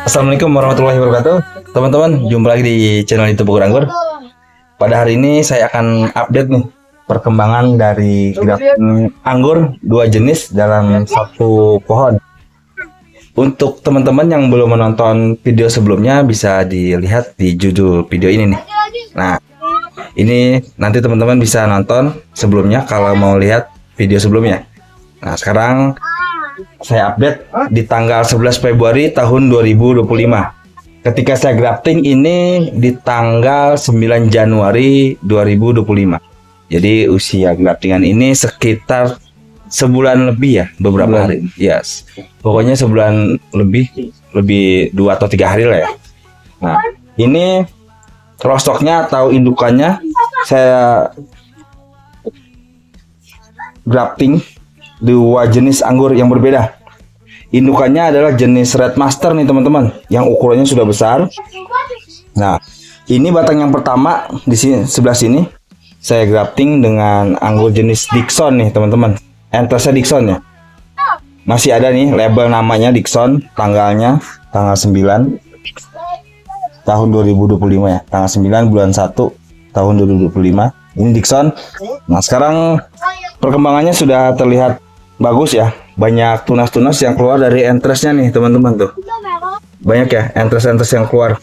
Assalamualaikum warahmatullahi wabarakatuh. Teman-teman, jumpa lagi di channel YouTube Bogor Anggur. Pada hari ini saya akan update nih perkembangan dari grafting anggur dua jenis dalam satu pohon. Untuk teman-teman yang belum menonton video sebelumnya, bisa dilihat di judul video ini nih. Nah, ini nanti teman-teman bisa nonton sebelumnya kalau mau lihat video sebelumnya. Nah, sekarang saya update di tanggal 11 Februari tahun 2025. Ketika saya grafting ini di tanggal 9 Januari 2025. Jadi usia graftingan ini sekitar sebulan lebih ya, beberapa hari. Yes. Pokoknya sebulan lebih 2 atau 3 hari lah ya. Nah, ini rostoknya atau indukannya saya grafting dua jenis anggur yang berbeda. Indukannya adalah jenis Red Master nih teman-teman, yang ukurannya sudah besar. Nah, ini batang yang pertama di sini sebelah sini saya grafting dengan anggur jenis Dixon nih teman-teman. Entresnya Dixon ya. Masih ada nih label namanya Dixon, tanggalnya tanggal 9 tahun 2025 ya. Tanggal 9 bulan 1 tahun 2025. Ini Dixon. Nah, sekarang perkembangannya sudah terlihat bagus ya. Banyak tunas-tunas yang keluar dari entresnya nih teman-teman tuh. Banyak ya entres-entres yang keluar.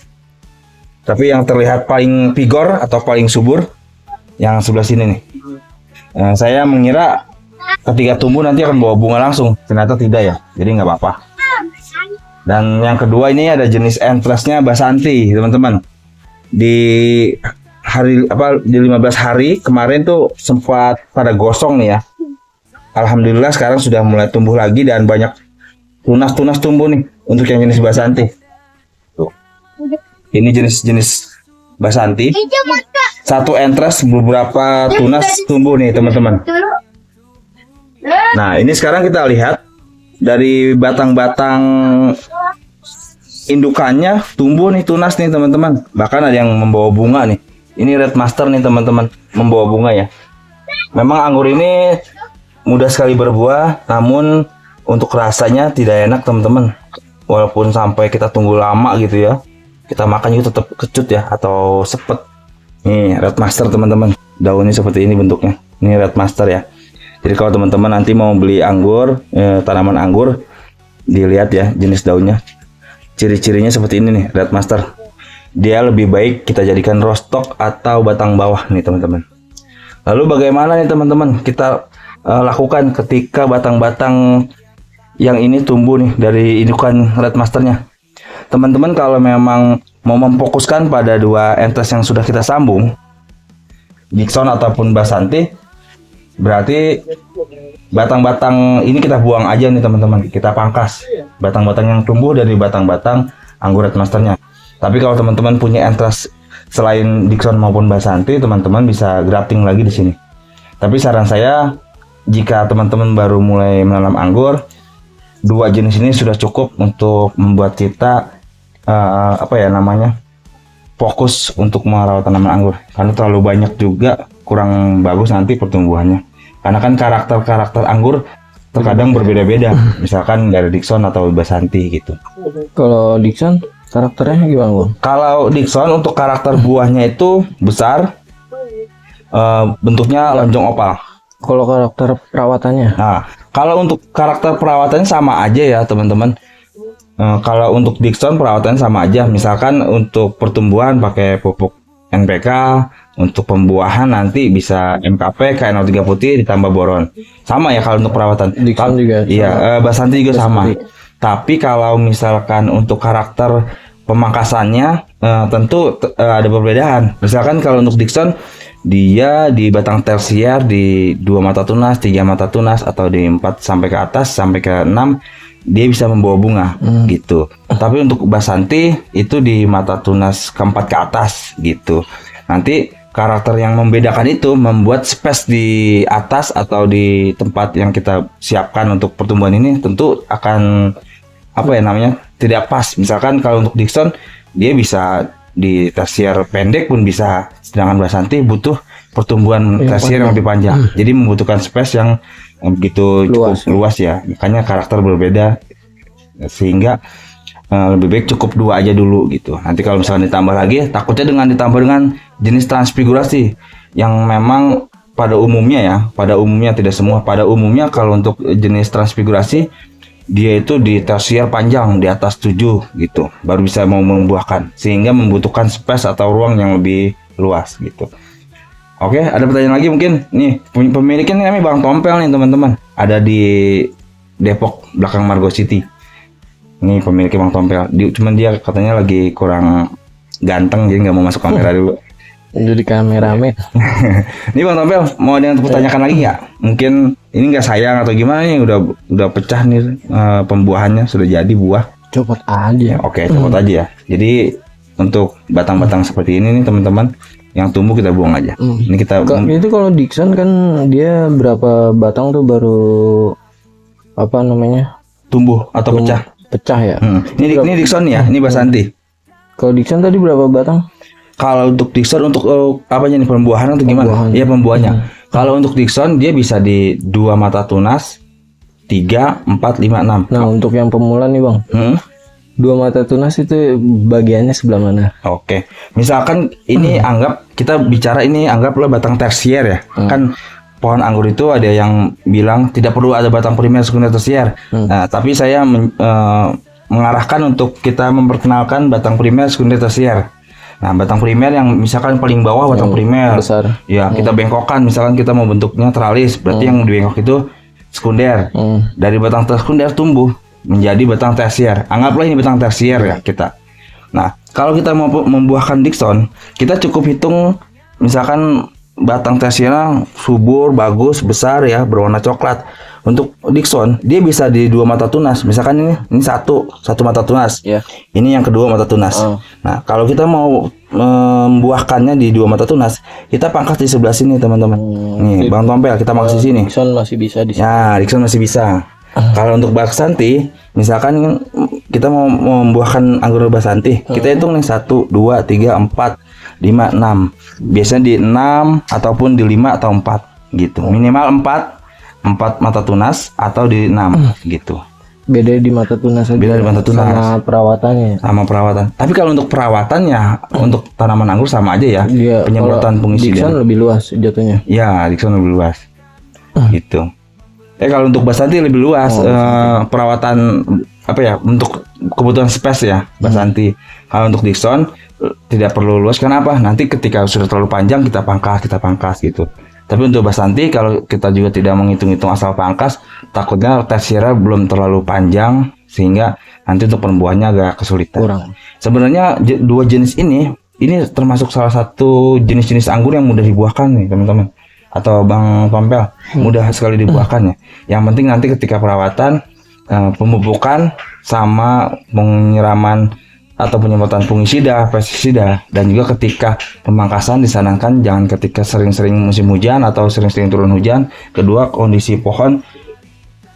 Tapi yang terlihat paling vigor atau paling subur yang sebelah sini nih. Nah, saya mengira ketika tumbuh nanti akan bawa bunga langsung. Ternyata tidak ya. Jadi nggak apa-apa. Dan yang kedua ini ada jenis entresnya Basanti teman-teman. Di hari di 15 hari kemarin tuh sempat pada gosong nih ya. Alhamdulillah sekarang sudah mulai tumbuh lagi dan banyak tunas-tunas tumbuh nih untuk yang jenis Basanti. Tuh. Ini jenis-jenis Basanti. Satu entres beberapa tunas tumbuh nih teman-teman. Nah, ini sekarang kita lihat dari batang-batang indukannya tumbuh nih tunas nih teman-teman. Bahkan ada yang membawa bunga nih. Ini Red Master nih teman-teman, membawa bunga ya. Memang anggur ini mudah sekali berbuah, namun untuk rasanya tidak enak teman-teman. Walaupun sampai kita tunggu lama gitu ya, kita makan juga tetap kecut ya atau sepet. Nih Red Master teman-teman, daunnya seperti ini bentuknya. Ini Red Master ya. Jadi kalau teman-teman nanti mau beli anggur, tanaman anggur, dilihat ya jenis daunnya. Ciri-cirinya seperti ini nih, Red Master. Dia lebih baik kita jadikan rostok atau batang bawah nih teman-teman. Lalu bagaimana nih teman-teman kita lakukan ketika batang-batang yang ini tumbuh nih dari indukan Red Masternya? Teman-teman kalau memang mau memfokuskan pada dua entres yang sudah kita sambung, Dixon ataupun Basanti, berarti batang-batang ini kita buang aja nih teman-teman. Kita pangkas batang-batang yang tumbuh dari batang-batang anggur Red Masternya. Tapi kalau teman-teman punya entres selain Dixon maupun Basanti, teman-teman bisa grafting lagi di sini. Tapi saran saya, jika teman-teman baru mulai menanam anggur, dua jenis ini sudah cukup untuk membuat kita fokus untuk merawat tanaman anggur. Karena terlalu banyak juga kurang bagus nanti pertumbuhannya. Karena kan karakter anggur terkadang berbeda-beda. Misalkan dari Dixon atau Basanti gitu. Kalau Dixon karakternya gimana, Bang? Kalau Dixon untuk karakter buahnya itu besar, bentuknya lonjong opal. Kalau karakter perawatannya? Nah, kalau untuk karakter perawatannya sama aja ya teman-teman. Kalau untuk Dixon perawatannya sama aja. Misalkan untuk pertumbuhan pakai pupuk NPK, untuk pembuahan nanti bisa MKP, KNO3 putih ditambah boron. Sama ya kalau untuk perawatan. Dixon juga. Iya, Basanti juga sama. Tapi kalau misalkan untuk karakter pemangkasannya tentu ada perbedaan. Misalkan kalau untuk Dixon dia di batang tersier di 2 mata tunas, 3 mata tunas, atau di 4 sampai ke atas sampai ke 6 dia bisa membawa bunga gitu. Tapi untuk Basanti itu di mata tunas keempat ke atas gitu. Nanti karakter yang membedakan itu membuat space di atas atau di tempat yang kita siapkan untuk pertumbuhan ini tentu akan tidak pas. Misalkan kalau untuk Dixon dia bisa di tersier pendek pun bisa, sedangkan Basanti butuh pertumbuhan tersier yang lebih panjang. Jadi membutuhkan space yang begitu cukup luas ya, makanya karakter berbeda, sehingga lebih baik cukup 2 aja dulu gitu. Nanti kalau misalnya ditambah lagi, takutnya dengan ditambah dengan jenis transfigurasi yang memang pada umumnya tidak semua, pada umumnya kalau untuk jenis transfigurasi dia itu di tersier panjang di atas 7 gitu baru bisa mau membuahkan, sehingga membutuhkan space atau ruang yang lebih luas gitu. Oke, ada pertanyaan lagi mungkin nih, pemiliknya namanya Bang Tompel nih teman-teman, ada di Depok belakang Margo City. Ini pemiliknya Bang Tompel, cuman dia katanya lagi kurang ganteng jadi nggak mau masuk kamera dulu. Jadi kameramen. Ini Bang Tompel mau ada yang ditanyakan lagi nggak? Mungkin ini nggak sayang atau gimana nih, udah pecah nih pembuahannya, sudah jadi buah. Copot aja. Oke, copot aja ya. Jadi untuk batang-batang seperti ini nih teman-teman, yang tumbuh kita buang aja. Ini kita itu kalau Dickson kan dia berapa batang tuh baru apa namanya? Tumbuh atau pecah? Pecah ya. Ini Dickson ya, ini Basanti. Kalau Dickson tadi berapa batang? Kalau untuk Dickson untuk apanya nih, pembuahan atau gimana? Iya, pembuahannya. Kalau untuk Dickson dia bisa di 2 mata tunas, 3, 4, 5, 6. Nah, untuk yang pemula nih Bang. 2 mata tunas itu bagiannya sebelah mana? Oke. Misalkan ini anggap kita bicara ini anggaplah batang tersier ya. Kan pohon anggur itu ada yang bilang tidak perlu ada batang primer, sekunder, tersier. Nah, tapi saya mengarahkan untuk kita memperkenalkan batang primer, sekunder, tersier. Nah, batang primer yang misalkan paling bawah batang primer besar. Ya, kita bengkokkan, misalkan kita mau bentuknya teralis, berarti yang dibengkok itu sekunder. Dari batang sekunder tumbuh menjadi batang tersier. Anggaplah ini batang tersier ya kita. Nah, kalau kita mau membuahkan Dickson, kita cukup hitung misalkan batang tersiernya subur, bagus, besar ya, berwarna coklat. Untuk Dickson, dia bisa di 2 mata tunas. Misalkan ini satu mata tunas. Ini yang kedua mata tunas. Nah, kalau kita mau membuahkannya di 2 mata tunas, kita pangkas di sebelah sini, teman-teman. Nih, Bang Tompel, kita pangkas di sini. Dickson masih bisa di sini. Ya, Dickson masih bisa. Kalau untuk Basanti, misalkan kita mau membuahkan anggur Basanti, kita hitung nih 1, 2, 3, 4, 5, 6. Biasanya di 6 ataupun di 5 atau 4 gitu. Minimal 4 mata tunas atau di 6 gitu. Beda di mata tunas aja. Beda di mata tunas. Sama perawatannya. Sama perawatan. Tapi kalau untuk perawatannya untuk tanaman anggur sama aja ya. Penyemprotan fungisida. Dickson lebih luas jatuhnya. Ya, Dickson lebih luas. Gitu. Kalau untuk Basanti lebih luas, perawatan apa ya, untuk kebutuhan space ya Basanti. Kalau untuk Dickson tidak perlu luas, kenapa? Nanti ketika sudah terlalu panjang kita pangkas gitu. Tapi untuk Basanti kalau kita juga tidak menghitung-hitung asal pangkas, takutnya tersiernya belum terlalu panjang sehingga nanti untuk pembuahannya agak kesulitan. Kurang. Sebenarnya 2 jenis ini termasuk salah satu jenis-jenis anggur yang mudah dibuahkan nih teman-teman. Atau Bang Tompel, mudah sekali dibuahkan ya. Yang penting nanti ketika perawatan, pemupukan sama penyiraman atau penyemprotan fungisida, pestisida, dan juga ketika pemangkasan disarankan jangan ketika sering-sering musim hujan atau sering-sering turun hujan. Kedua, kondisi pohon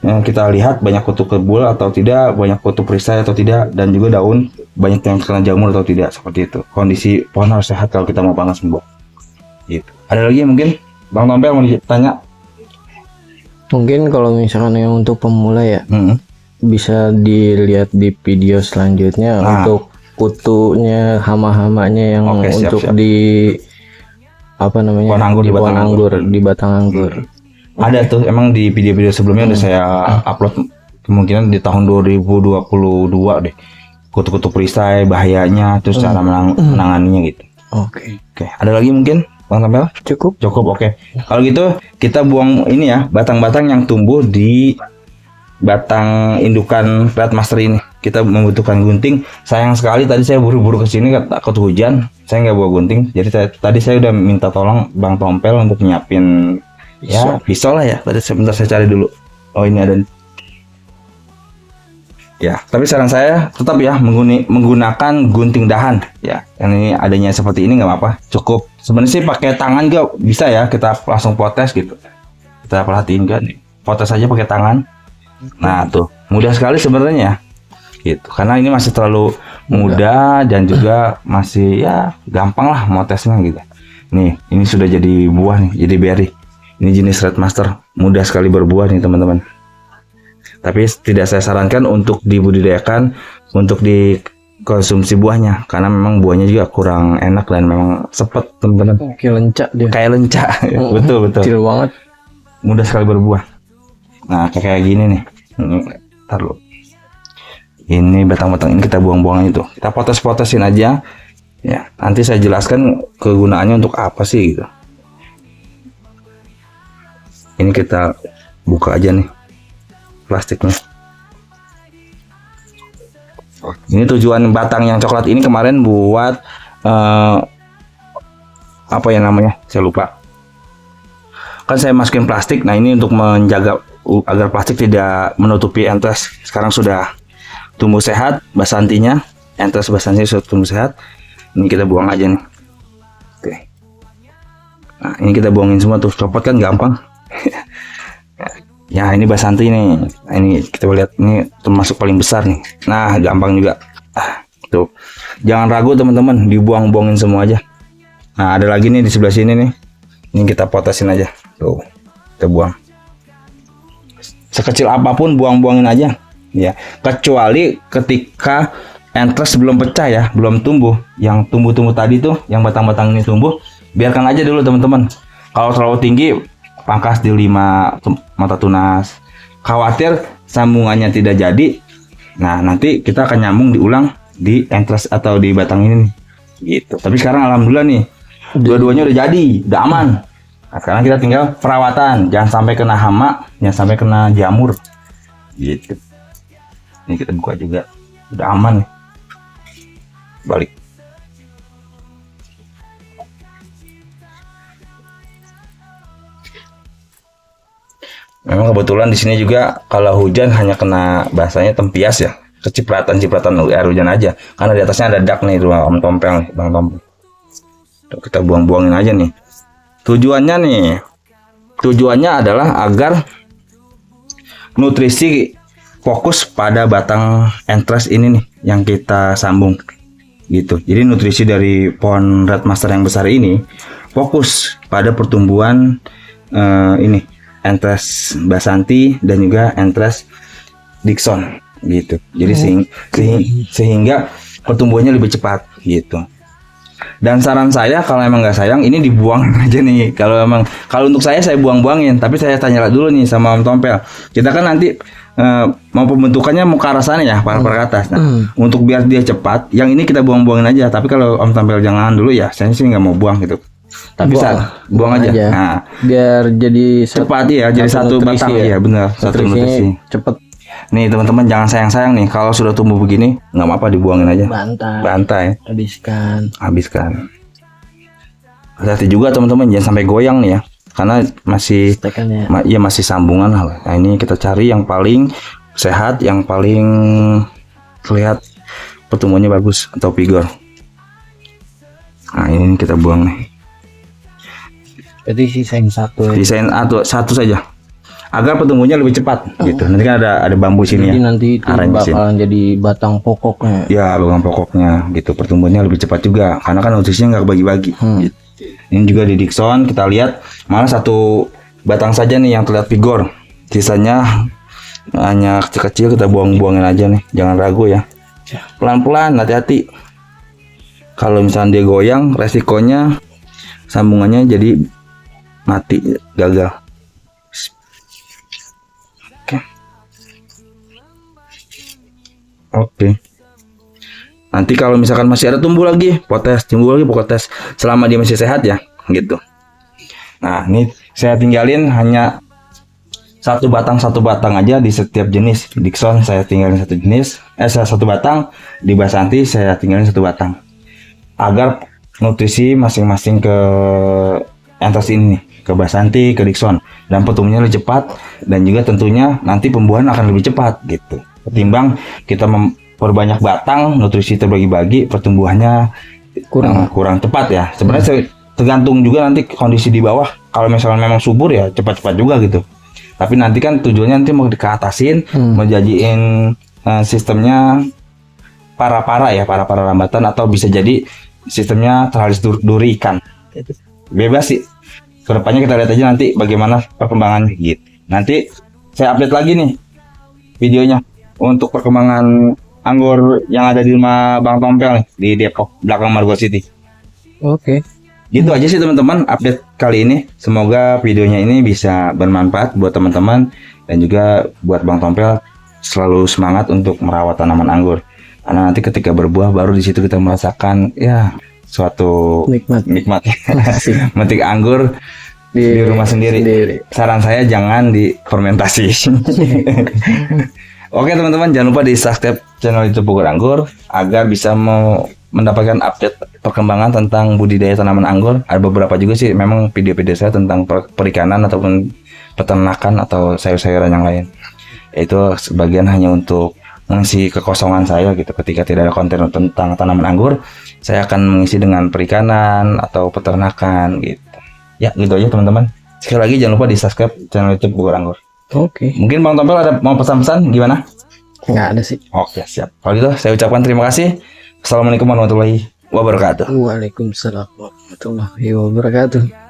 yang kita lihat banyak kutu kebul atau tidak, banyak kutu perisai atau tidak, dan juga daun banyak yang terkena jamur atau tidak, seperti itu. Kondisi pohon harus sehat kalau kita mau pangkas membuah. Gitu. Ada lagi mungkin Bang Tompel mau ditanya? Mungkin kalau misalkan yang untuk pemula ya, bisa dilihat di video selanjutnya untuk kutunya, hama-hamanya yang siap. Di apa namanya? Di batang anggur. Ada tuh emang di video-video sebelumnya udah saya upload, kemungkinan di tahun 2022 deh. Kutu-kutu perisai, bahayanya, terus cara menanganinya gitu. Oke. Ada lagi mungkin? Bang Tompel? Cukup, oke. Kalau gitu kita buang ini ya, batang-batang yang tumbuh di batang indukan Red Master ini. Kita membutuhkan gunting. Sayang sekali tadi saya buru-buru kesini takut hujan, saya nggak bawa gunting. Jadi tadi saya udah minta tolong Bang Tompel untuk nyiapin pisau lah ya. Tadi sebentar saya cari dulu. Oh, ini ada. Ya, tapi saran saya tetap ya menggunakan gunting dahan ya. Yang ini adanya seperti ini nggak apa-apa, cukup. Sebenarnya sih pakai tangan juga bisa ya, kita langsung potes gitu. Kita perhatiin kan, potes aja pakai tangan. Nah tuh, mudah sekali sebenarnya gitu. Karena ini masih terlalu muda dan juga masih ya gampang lah motesnya gitu. Nih, ini sudah jadi buah nih, jadi berry. Ini jenis Red Master. mudah sekali berbuah nih teman-teman. Tapi tidak saya sarankan untuk dibudidayakan untuk dikonsumsi buahnya, karena memang buahnya juga kurang enak dan memang sepet teman-teman. Kayak lencak dia. Kayak lencak. Betul. Kecil banget. Mudah sekali berbuah. Nah kayak gini nih. Ntar lu. Ini batang-batang ini kita buang-buang itu. Kita potos-potosin aja. Ya, nanti saya jelaskan kegunaannya untuk apa sih gitu. Ini kita buka aja nih plastiknya. Ini tujuan batang yang coklat ini kemarin buat apa ya namanya? Saya lupa. Kan saya masukin plastik. Nah, ini untuk menjaga agar plastik tidak menutupi entres. Sekarang sudah tumbuh sehat basantinya. Entres basantinya sudah tumbuh sehat. Ini kita buang aja nih. Oke. Nah, ini kita buangin semua tuh. Copot kan gampang. Ya, ini basanti nih. Nah, ini kita lihat, ini termasuk paling besar nih. Nah, gampang juga. Tuh. Jangan ragu teman-teman, dibuang-buangin semua aja. Nah, ada lagi nih di sebelah sini nih. Ini kita potosin aja. Tuh. Kita buang. Sekecil apapun buang-buangin aja. Ya, kecuali ketika entres belum pecah ya, belum tumbuh. Yang tumbuh-tumbuh tadi tuh, yang batang-batang ini tumbuh, biarkan aja dulu teman-teman. Kalau terlalu tinggi, pangkas di 5 mata tunas. Khawatir sambungannya tidak jadi, nah nanti kita akan nyambung diulang di entres atau di batang ini nih. Gitu. Tapi sekarang alhamdulillah nih, dua-duanya udah jadi, udah aman. Nah, sekarang kita tinggal perawatan, jangan sampai kena hama, jangan sampai kena jamur. Gitu. Ini kita buka juga, udah aman nih. Balik. Memang kebetulan di sini juga kalau hujan hanya kena bahasanya tempias ya, kecipratan-cipratan air hujan aja. Karena di atasnya ada dak nih, rumah Om Tompel nih, Bang Tompel. Tuh, kita buang-buangin aja nih. Tujuannya adalah agar nutrisi fokus pada batang entres ini nih yang kita sambung. Gitu. Jadi nutrisi dari pohon Red Master yang besar ini fokus pada pertumbuhan ini. Entres basanti dan juga entres Dickson gitu. Jadi sehingga pertumbuhannya lebih cepat gitu. Dan saran saya kalau emang nggak sayang ini dibuang aja nih. Kalau untuk saya buang-buangin, tapi saya tanya dulu nih sama Om Tompel. Kita kan nanti mau pembentukannya mau ke arah sana ya, ke atas. Nah, untuk biar dia cepat, yang ini kita buang-buangin aja. Tapi kalau Om Tompel jangan dulu ya, saya sih nggak mau buang gitu. Tapi buang aja. Nah, biar jadi cepat ya, jadi satu batang ya, benar, satu nutrisi. Cepet. Nih teman-teman jangan sayang-sayang nih, kalau sudah tumbuh begini nggak apa-apa dibuangin aja. Bantai. Habiskan. Hati-hati juga teman-teman, jangan sampai goyang nih ya, karena masih masih sambungan lah. Nah, ini kita cari yang paling sehat, yang paling terlihat pertumbuhannya bagus atau vigor. Nah, ini kita buang nih. Jadi sisain satu. Sisain satu saja, agar pertumbuhannya lebih cepat gitu. Nanti kan ada bambu sini. Jadi nanti itu bakalan jadi batang pokoknya. Ya, batang pokoknya gitu. Pertumbuhannya lebih cepat juga, karena kan nutrisinya nggak bagi-bagi. Gitu. Ini juga di Dickson kita lihat malah satu batang saja nih yang terlihat vigor. Sisanya hanya kecil-kecil, kita buang-buangin aja nih. Jangan ragu ya. Pelan-pelan, hati-hati. Kalau misalnya dia goyang, resikonya sambungannya jadi mati, gagal. Oke. Nanti kalau misalkan masih ada tumbuh lagi, potes. Selama dia masih sehat ya, gitu. Nah, ini saya tinggalin hanya satu batang aja di setiap jenis. Dickson saya tinggalin satu batang. Di basanti saya tinggalin satu batang. Agar nutrisi masing-masing ke entres ini nih, ke basanti, ke Dickson, dan pertumbuhannya lebih cepat, dan juga tentunya nanti pembuahan akan lebih cepat gitu. Ketimbang kita memperbanyak batang, nutrisi terbagi-bagi, pertumbuhannya kurang tepat ya. Sebenarnya tergantung juga nanti kondisi di bawah. Kalau misalnya memang subur ya cepat-cepat juga gitu. Tapi nanti kan tujuannya nanti mau dikeatasin, menjadiin sistemnya para-para rambatan, atau bisa jadi sistemnya teralis duri ikan. Bebas sih. Kedepannya kita lihat aja nanti bagaimana perkembangannya gitu. Nanti saya update lagi nih videonya untuk perkembangan anggur yang ada di rumah Bang Tompel nih di Depok belakang Margo City. Oke. Gitu aja sih teman-teman update kali ini. Semoga videonya ini bisa bermanfaat buat teman-teman dan juga buat Bang Tompel selalu semangat untuk merawat tanaman anggur. Karena nanti ketika berbuah baru di situ kita merasakan ya suatu nikmat. Metik anggur di rumah sendiri. Saran saya jangan difermentasi. Oke teman-teman, jangan lupa di subscribe channel YouTube Bogor Anggur agar bisa mendapatkan update perkembangan tentang budidaya tanaman anggur. Ada beberapa juga sih memang video-video saya tentang perikanan ataupun peternakan atau sayur-sayuran yang lain. Itu sebagian hanya untuk mengisi kekosongan saya gitu. Ketika tidak ada konten tentang tanaman anggur, saya akan mengisi dengan perikanan atau peternakan gitu. Ya gitu aja teman-teman. Sekali lagi jangan lupa di subscribe channel YouTube Bogor Anggur. Oke. Mungkin Bang Tompel ada mau pesan-pesan gimana? Nggak ada sih. Oke siap. Kalau gitu saya ucapkan terima kasih. Assalamualaikum warahmatullahi wabarakatuh. Waalaikumsalam warahmatullahi wabarakatuh.